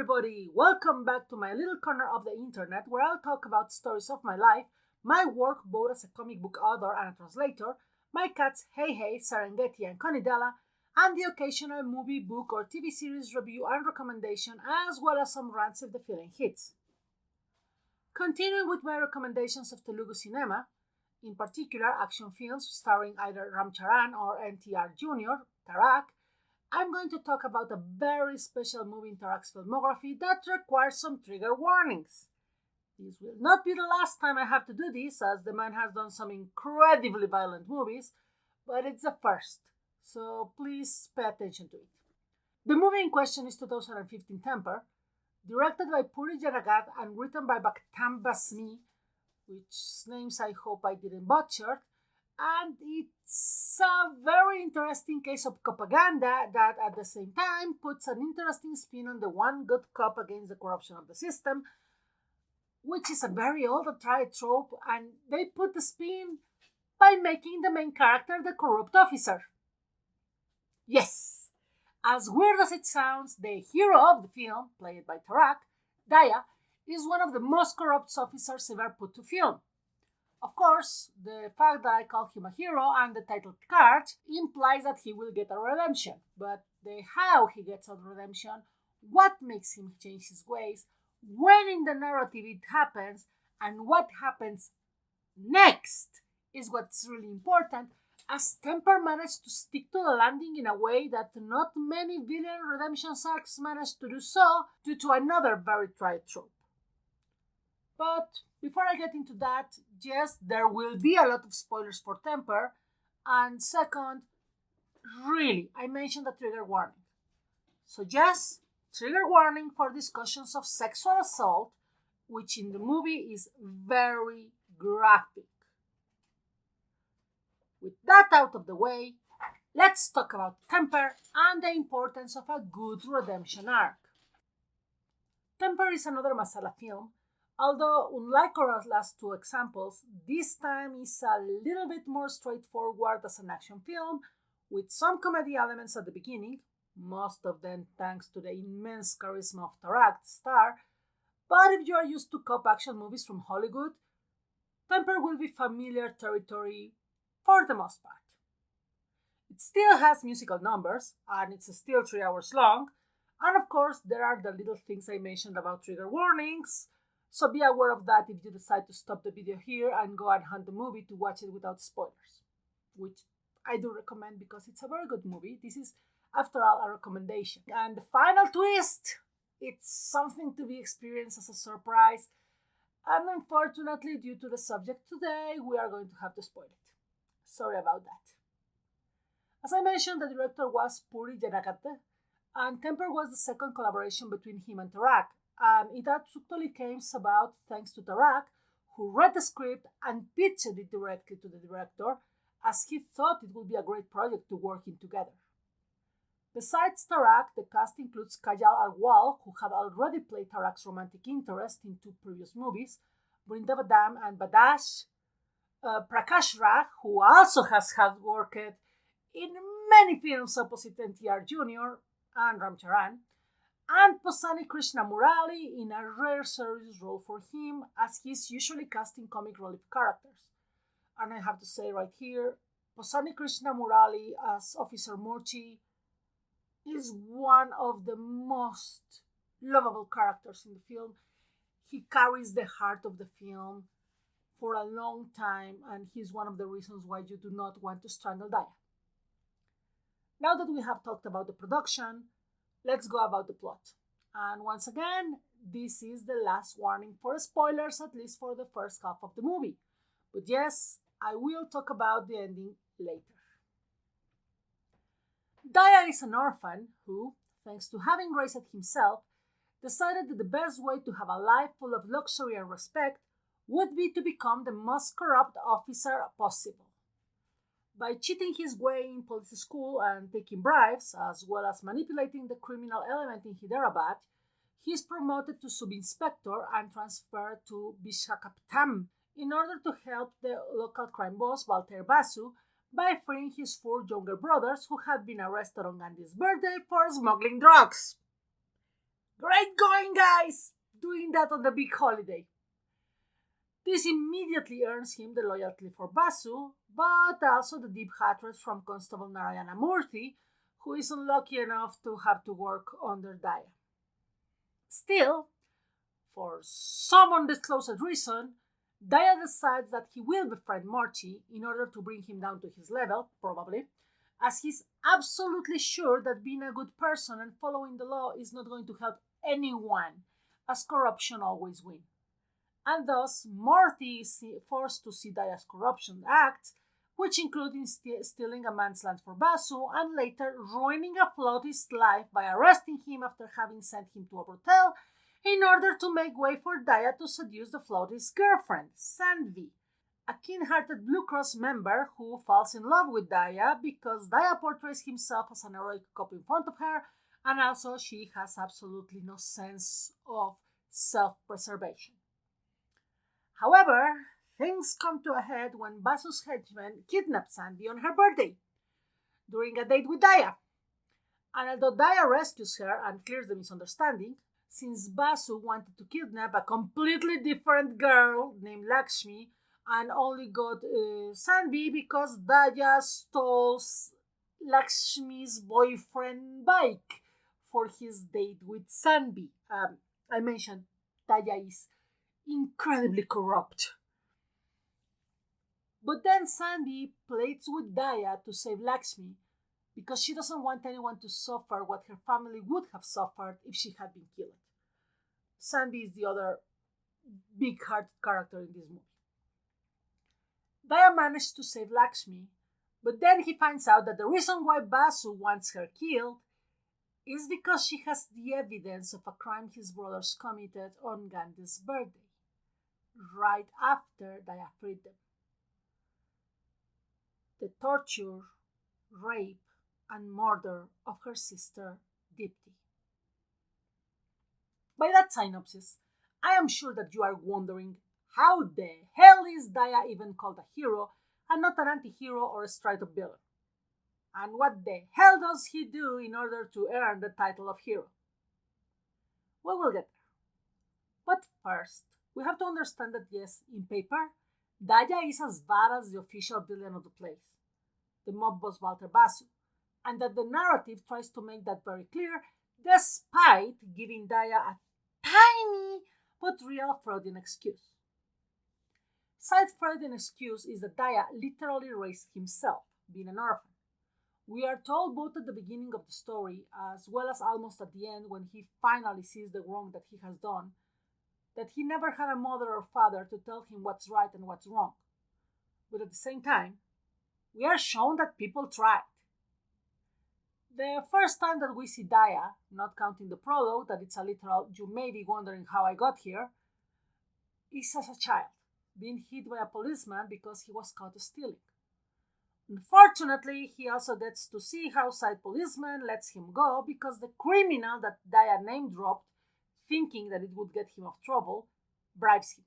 everybody! Welcome back to my little corner of the internet where I'll talk about stories of my life, my work both as a comic book author and a translator, my cats Hey Hey, Serengeti and Conidella, and the occasional movie, book, or TV series review and recommendation, as well as some rants if the feeling hits. Continuing with my recommendations of Telugu cinema, in particular action films starring either Ram Charan or NTR Jr., Tarak, I'm going to talk about a very special movie in Tarak's filmography that requires some trigger warnings. This will not be the last time I have to do this, as the man has done some incredibly violent movies, but it's the first, so please pay attention to it. The movie in question is 2015 Temper, directed by Puri Janagat and written by Bhaktam Basmi, which names I hope I didn't butcher, and it's a very interesting case of copaganda that at the same time puts an interesting spin on the one good cop against the corruption of the system, which is a very old and tried trope, and they put the spin by making the main character the corrupt officer. Yes, as weird as it sounds, the hero of the film, played by Tarak, Daya, is one of the most corrupt officers ever put to film. Of course, the fact that I call him a hero and the title card implies that he will get a redemption, but the how he gets a redemption, what makes him change his ways, when in the narrative it happens, and what happens next is what's really important, as Temper managed to stick to the landing in a way that not many villain redemption arcs managed to do so due to another very tried trope. But before I get into that, yes, there will be a lot of spoilers for Temper, and second, really, I mentioned the trigger warning. So yes, trigger warning for discussions of sexual assault, which in the movie is very graphic. With that out of the way, let's talk about Temper and the importance of a good redemption arc. Temper is another masala film, although unlike our last two examples, this time is a little bit more straightforward as an action film, with some comedy elements at the beginning, most of them thanks to the immense charisma of Tarak, the star, but if you are used to cop action movies from Hollywood, Temper will be familiar territory for the most part. It still has musical numbers, and it's still 3 hours long, and of course there are the little things I mentioned about trigger warnings, so be aware of that if you decide to stop the video here and go and hunt the movie to watch it without spoilers, which I do recommend because it's a very good movie. This is, after all, a recommendation. And the final twist, it's something to be experienced as a surprise, and unfortunately, due to the subject today, we are going to have to spoil it. Sorry about that. As I mentioned, the director was Puri Janagate, and Temper was the second collaboration between him and Tarak, and it actually came about thanks to Tarak, who read the script and pitched it directly to the director, as he thought it would be a great project to work in together. Besides Tarak, the cast includes Kajal Arwal, who had already played Tarak's romantic interest in 2 previous movies, Brindavadam and Badash, Prakash Raj, who also has had worked in many films opposite NTR Jr. and Ram Charan, and Posani Krishna Murali in a rare serious role for him, as he's usually casting comic relief characters. And I have to say right here, Posani Krishna Murali as Officer Murchi is one of the most lovable characters in the film. He carries the heart of the film for a long time, and he's one of the reasons why you do not want to strangle Daya. Now that we have talked about the production, let's go about the plot. And once again, this is the last warning for spoilers, at least for the first half of the movie. But yes, I will talk about the ending later. Daya is an orphan who, thanks to having raised it himself, decided that the best way to have a life full of luxury and respect would be to become the most corrupt officer possible. By cheating his way in police school and taking bribes, as well as manipulating the criminal element in Hyderabad, he is promoted to sub-inspector and transferred to Vishakapatnam in order to help the local crime boss Walter Basu by freeing his 4 younger brothers who had been arrested on Gandhi's birthday for smuggling drugs. Great going doing that on the big holiday. This immediately earns him the loyalty for Basu, but also the deep hatred from Constable Narayana Murthy, who is unlucky enough to have to work under Daya. Still, for some undisclosed reason, Daya decides that he will befriend Murthy in order to bring him down to his level, probably, as he's absolutely sure that being a good person and following the law is not going to help anyone, as corruption always wins. And thus Murthy is forced to see Daya's corruption acts, which include stealing a man's land for Basu and later ruining a flautist's life by arresting him after having sent him to a brothel in order to make way for Daya to seduce the flautist's girlfriend, Sandvi, a keen-hearted Blue Cross member who falls in love with Daya because Daya portrays himself as an heroic cop in front of her, and also she has absolutely no sense of self-preservation. However, things come to a head when Basu's henchmen kidnap Sandy on her birthday during a date with Daya. And although Daya rescues her and clears the misunderstanding, since Basu wanted to kidnap a completely different girl named Lakshmi and only got Sandy because Daya stole Lakshmi's boyfriend bike for his date with Sandy. I mentioned Daya is incredibly corrupt. But then Sandy pleads with Daya to save Lakshmi because she doesn't want anyone to suffer what her family would have suffered if she had been killed. Sandy is the other big-hearted character in this movie. Daya managed to save Lakshmi, but then he finds out that the reason why Basu wants her killed is because she has the evidence of a crime his brothers committed on Gandhi's birthday, right after Daya freed them. The torture, rape, and murder of her sister Dipti. By that synopsis, I am sure that you are wondering how the hell is Daya even called a hero and not an anti-hero or a straight-up villain? And what the hell does he do in order to earn the title of hero? We will get there. But first, we have to understand that yes, in paper, Daya is as bad as the official villain of the place, the mob boss Walter Basu, and that the narrative tries to make that very clear, despite giving Daya a tiny but real Freudian excuse. Side Freudian excuse is that Daya literally raised himself, being an orphan. We are told both at the beginning of the story as well as almost at the end when he finally sees the wrong that he has done, that he never had a mother or father to tell him what's right and what's wrong. But at the same time, we are shown that people tried. The first time that we see Daya, not counting the prologue, that it's a literal, you may be wondering how I got here, is as a child, being hit by a policeman because he was caught stealing. Unfortunately, he also gets to see how side policeman lets him go because the criminal that Daya name dropped, thinking that it would get him off trouble, bribes him.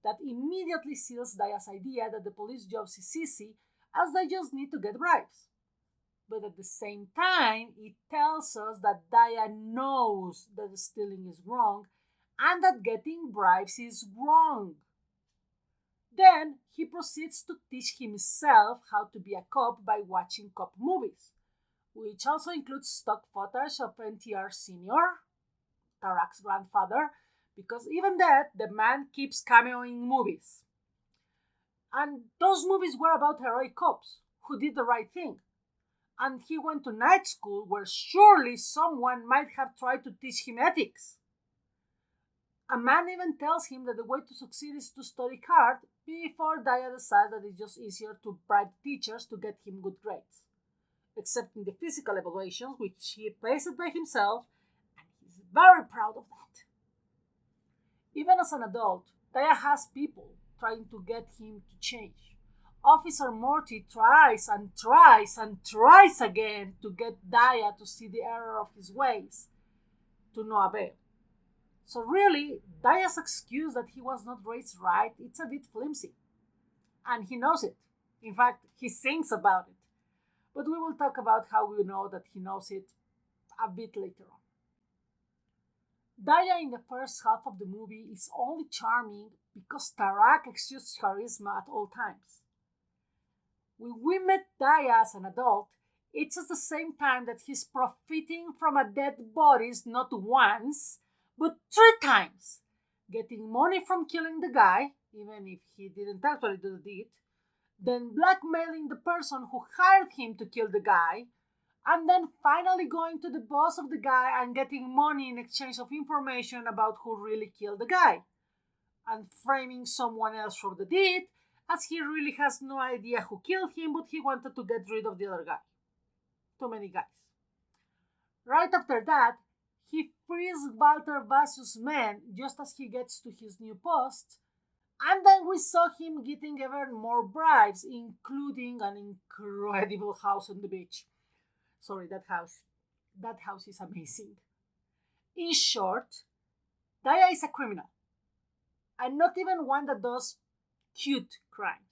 That immediately seals Daya's idea that the police job is easy, as they just need to get bribes. But at the same time, it tells us that Daya knows that stealing is wrong and that getting bribes is wrong. Then he proceeds to teach himself how to be a cop by watching cop movies, which also includes stock footage of NTR Jr., Tarak's grandfather, because even that, the man keeps cameoing in movies. And those movies were about heroic cops who did the right thing. And he went to night school where surely someone might have tried to teach him ethics. A man even tells him that the way to succeed is to study hard before Daya decides that it's just easier to bribe teachers to get him good grades. Except in the physical evaluations, which he pasted by himself, and he's very proud of that. Even as an adult, Daya has people trying to get him to change. Officer Morty tries and tries and tries again to get Daya to see the error of his ways, to no avail. So really, Daya's excuse that he was not raised right, it's a bit flimsy. And he knows it. In fact, he sings about it. But we will talk about how we know that he knows it a bit later on. Daya in the first half of the movie is only charming because Tarak exudes charisma at all times. When we met Daya as an adult, it's at the same time that he's profiting from a dead bodies not once, but 3 times. Getting money from killing the guy, even if he didn't actually do the deed, then blackmailing the person who hired him to kill the guy, and then finally going to the boss of the guy and getting money in exchange of information about who really killed the guy, and framing someone else for the deed, as he really has no idea who killed him, but he wanted to get rid of the other guy. Too many guys. Right after that, he frees Walter Vasu's men just as he gets to his new post, and then we saw him getting ever more bribes, including an incredible house on the beach. Sorry, that house. That house is amazing. In short, Daya is a criminal, and not even one that does cute crimes.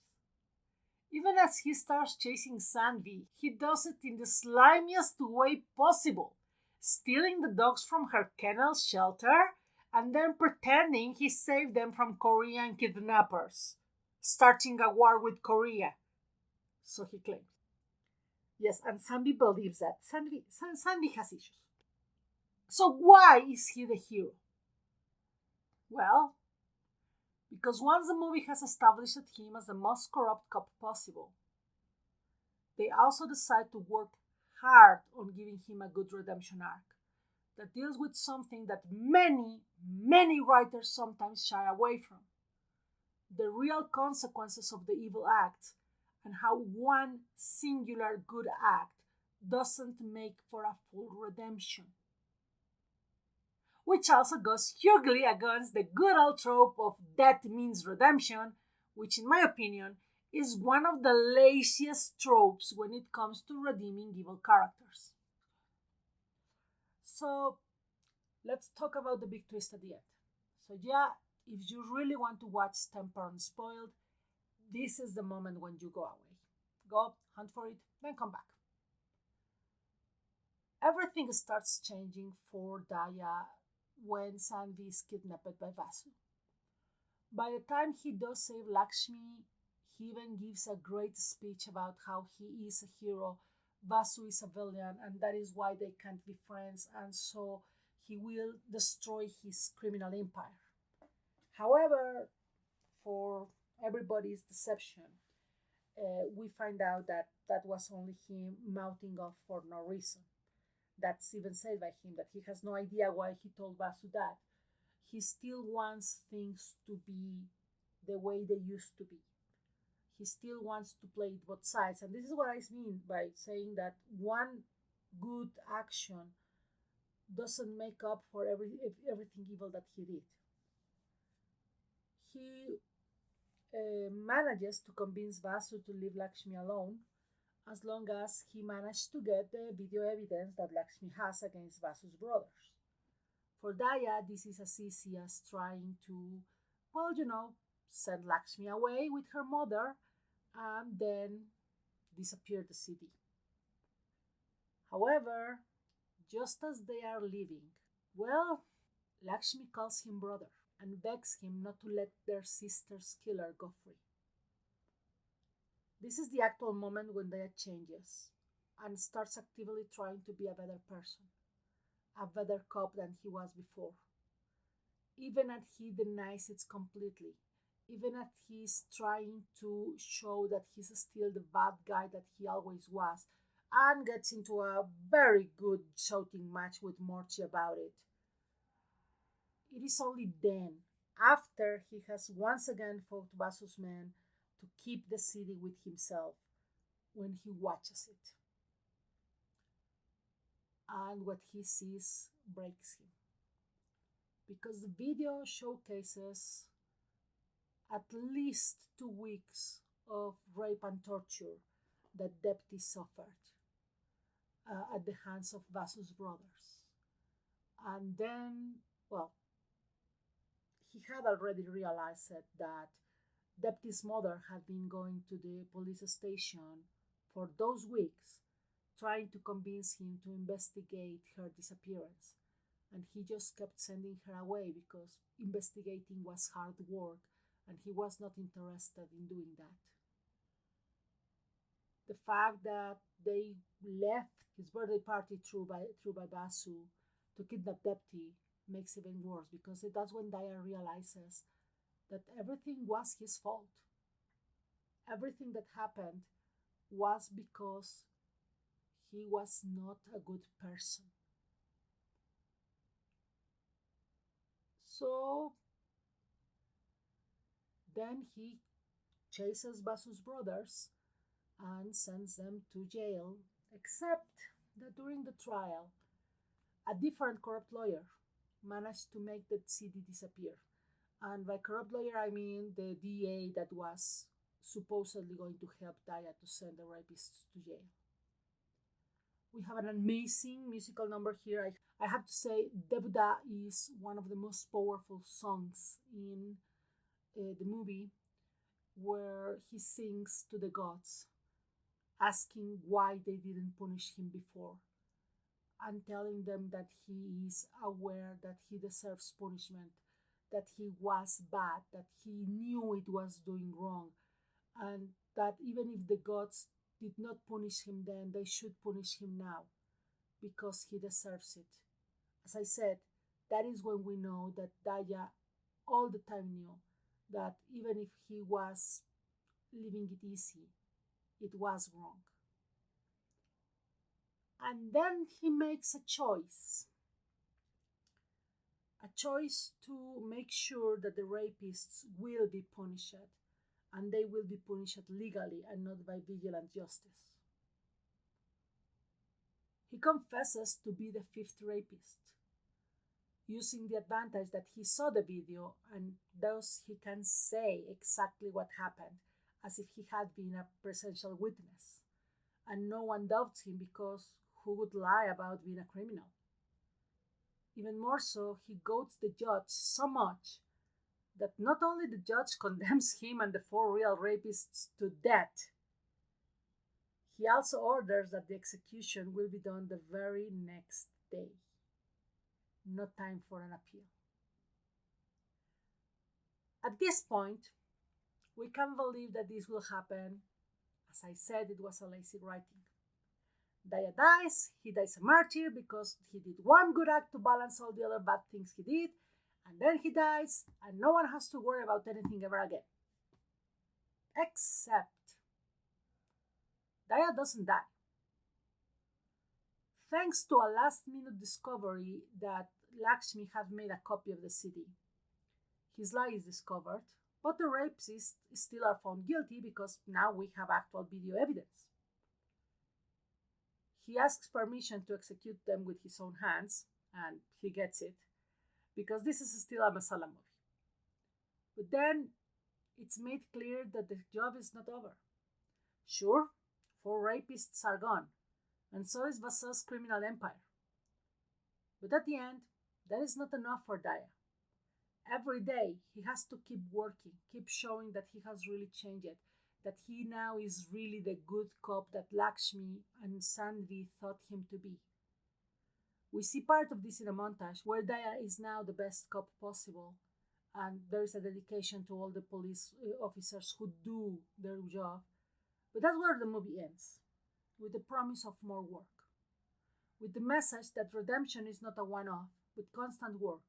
Even as he starts chasing Sanvi, he does it in the slimiest way possible, stealing the dogs from her kennel shelter and then pretending he saved them from Korean kidnappers, starting a war with Korea. So he claims. Yes, and Sanvi believes that. Sanvi has issues. So why is he the hero? Well, because once the movie has established him as the most corrupt cop possible, they also decide to work hard on giving him a good redemption arc that deals with something that many writers sometimes shy away from: the real consequences of the evil act and how one singular good act doesn't make for a full redemption. Which also goes hugely against the good old trope of death means redemption, which, in my opinion, is one of the laziest tropes when it comes to redeeming evil characters. So, let's talk about the big twist at the end. So, yeah, if you really want to watch Temper Unspoiled, this is the moment when you go away. Go, hunt for it, then come back. Everything starts changing for Daya when Sanvi is kidnapped by Vasu. By the time he does save Lakshmi, he even gives a great speech about how he is a hero, Vasu is a villain, and that is why they can't be friends, and so he will destroy his criminal empire. However, for everybody's deception, we find out that that was only him mouthing off for no reason. That's even said by him, that he has no idea why he told Vasu that. He still wants things to be the way they used to be. He still wants to play both sides. And this is what I mean by saying that one good action doesn't make up for everything evil that he did. He manages to convince Vasu to leave Lakshmi alone, as long as he managed to get the video evidence that Lakshmi has against Vasu's brothers. For Daya, this is as easy as trying to, send Lakshmi away with her mother and then disappear the city. However, just as they are leaving, Lakshmi calls him brother and begs him not to let their sister's killer go free. This is the actual moment when Daya changes and starts actively trying to be a better person, a better cop than he was before. Even as he denies it completely, even as he's trying to show that he's still the bad guy that he always was, and gets into a very good shouting match with Morchi about it. It is only then, after he has once again fought Vasu's men to keep the city with himself, when he watches it. And what he sees breaks him. Because the video showcases at least 2 weeks of rape and torture that Depti suffered at the hands of Vasu's brothers. And then, he had already realized that Depti's mother had been going to the police station for those weeks, trying to convince him to investigate her disappearance. and he just kept sending her away because investigating was hard work and he was not interested in doing that. The fact that they left his birthday party through by Basu to kidnap Depti makes it even worse because that's when Daya realizes that everything was his fault. Everything that happened was because he was not a good person. So then he chases Basu's brothers and sends them to jail, except that during the trial, a different corrupt lawyer managed to make the CD disappear. And by corrupt lawyer, I mean the DA that was supposedly going to help Daya to send the rapists to jail. We have an amazing musical number here. I have to say, Debuda is one of the most powerful songs in the movie, where he sings to the gods, asking why they didn't punish him before, and telling them that he is aware that he deserves punishment, that he was bad, that he knew it was doing wrong, and that even if the gods did not punish him then, they should punish him now because he deserves it. As I said, that is when we know that Daya all the time knew that even if he was living it easy, it was wrong. And then he makes a choice to make sure that the rapists will be punished, and they will be punished legally and not by vigilant justice. He confesses to be the fifth rapist, using the advantage that he saw the video and thus he can say exactly what happened as if he had been a presential witness. And no one doubts him because who would lie about being a criminal? Even more so, he goads the judge so much that not only the judge condemns him and the four real rapists to death, he also orders that the execution will be done the very next day. No time for an appeal. At this point, we can't believe that this will happen. As I said, it was a lazy writing. Daya dies, he dies a martyr because he did one good act to balance all the other bad things he did, and then he dies, and no one has to worry about anything ever again. Except Daya doesn't die. Thanks to a last-minute discovery that Lakshmi had made a copy of the CD, his lie is discovered, but the rapists still are found guilty because now we have actual video evidence. He asks permission to execute them with his own hands, and he gets it, because this is still a masala movie. But then it's made clear that the job is not over. Sure, 4 rapists are gone, and so is Vasa's criminal empire. But at the end, that is not enough for Daya. Every day, he has to keep working, keep showing that he has really changed, that he now is really the good cop that Lakshmi and Sandvi thought him to be. We see part of this in a montage where Daya is now the best cop possible, and there is a dedication to all the police officers who do their job. But that's where the movie ends, with the promise of more work, with the message that redemption is not a one-off, but constant work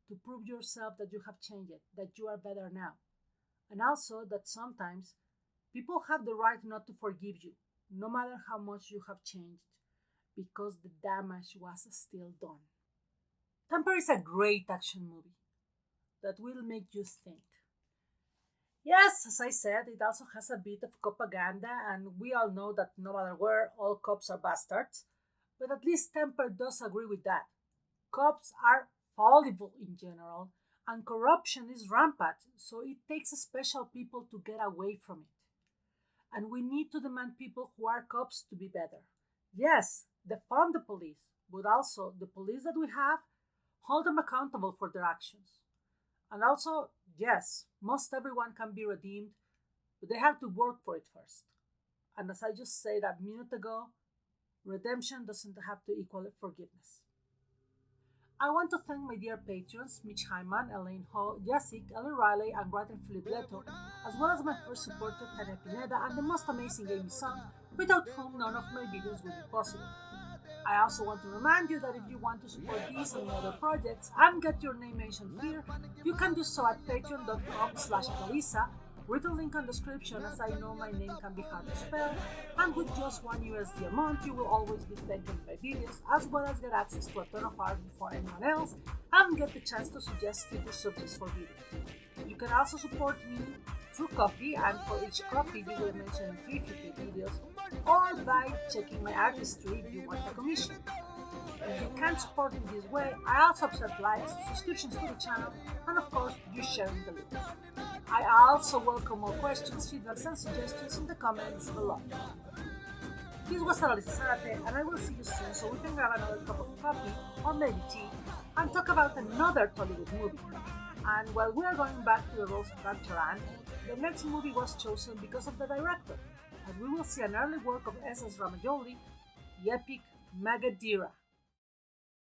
to prove yourself that you have changed, that you are better now, and also that sometimes people have the right not to forgive you, no matter how much you have changed, because the damage was still done. Temper is a great action movie that will make you think. Yes, as I said, it also has a bit of copaganda, and we all know that no matter where, all cops are bastards, but at least Temper does agree with that. Cops are fallible in general, and corruption is rampant, so it takes special people to get away from it. And we need to demand people who are cops to be better. Yes, defund the police, but also the police that we have, hold them accountable for their actions. And also, yes, most everyone can be redeemed, but they have to work for it first. And as I just said a minute ago, redemption doesn't have to equal forgiveness. I want to thank my dear patrons Mitch Hyman, Elaine Ho, Jessic, Ellie Riley, and writer Philip Leto, as well as my first supporter Tania Pineda and the most amazing Amy Song, without whom none of my videos would be possible. I also want to remind you that if you want to support these and other projects and get your name mentioned here, you can do so at patreon.com/Clarissa, with a link in the description, as I know my name can be hard to spell, and with just $1 a month you will always be thanked in my videos, as well as get access to a ton of art before anyone else, and get the chance to suggest future subjects for videos. You can also support me through Coffee, and for each coffee you will mention in 3 future videos, or by checking my artistry if you want a commission. If you can't support me this way, I also accept likes, subscriptions to the channel, and of course, you sharing the links. I also welcome more questions, feedbacks, and suggestions in the comments below. This was Clarissa Zarate, and I will see you soon so we can grab another cup of coffee, or maybe tea, and talk about another Tollywood movie. And while we are going back to the roles of Ram Charan, the next movie was chosen because of the director, and we will see an early work of S.S. Ramajoli, the epic Magadhira.